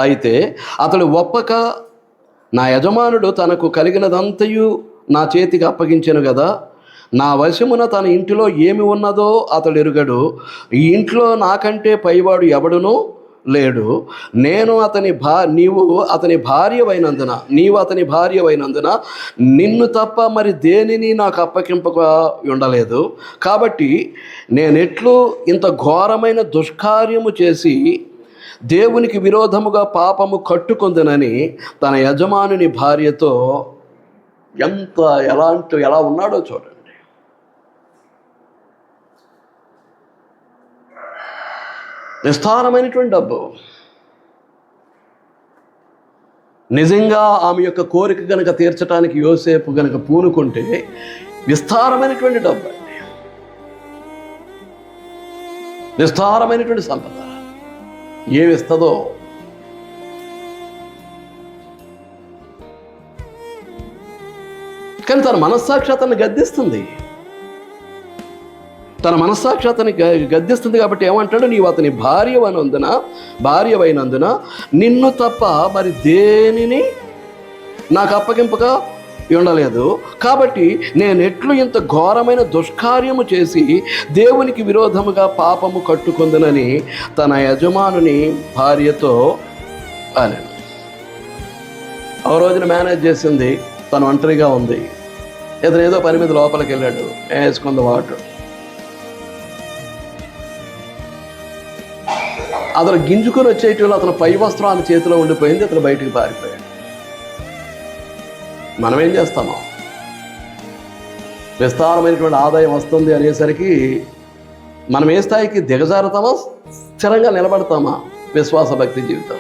అయితే అతడు ఒప్పక, నా యజమానుడు తనకు కలిగినదంతయు నా చేతికి అప్పగించెను కదా, నా వశమున తన ఇంటిలో ఏమి ఉన్నదో అతడు ఎరుగడు, ఈ ఇంట్లో నాకంటే పైవాడు ఎవడునూ లేడు. నీవు అతని భార్యవైనందున నిన్ను తప్ప మరి దేనిని నాకు అప్పగింపక ఉండలేదు. కాబట్టి నేనెట్లు ఇంత ఘోరమైన దుష్కార్యము చేసి దేవునికి విరోధముగా పాపము కట్టుకొందునని తన యజమానుని భార్యతో ఎలా ఉన్నాడో చూడండి. విస్తారమైనటువంటి డబ్బు. నిజంగా ఆమె యొక్క కోరిక కనుక తీర్చడానికి యోసేపు కనుక పూనుకుంటే విస్తారమైనటువంటి డబ్బు అండి, విస్తారమైనటువంటి సంపద. ఏమిస్తుందో కానీ తన మనస్సాక్షి అతన్ని గద్దిస్తుంది. కాబట్టి ఏమంటాడు, నీవు అతని భార్యవైనందున నిన్ను తప్ప మరి దేనిని నాకు అప్పగింపగా ఉండలేదు. కాబట్టి నేనెట్లు ఇంత ఘోరమైన దుష్కార్యము చేసి దేవునికి విరోధముగా పాపము కట్టుకొందునని తన యజమానుని భార్యతో అనెను. ఆ రోజున మేనేజ్ చేసింది, తను ఒంటరిగా ఉంది. ఇతను ఏదో పని మీద లోపలికి వెళ్ళాడు, వేసుకుంది వాటర్. అతను గింజుకొని వచ్చేటప్పుడు అతను పై వస్త్రం ఆమె చేతిలో ఉండిపోయింది, అతను బయటికి పారిపోయాడు. మనం ఏం చేస్తామో, విస్తారమైనటువంటి ఆదాయం వస్తుంది అనేసరికి మనం ఏ స్థాయికి దిగజారుతామా, స్థిరంగా నిలబడతామా విశ్వాస భక్తి జీవితం?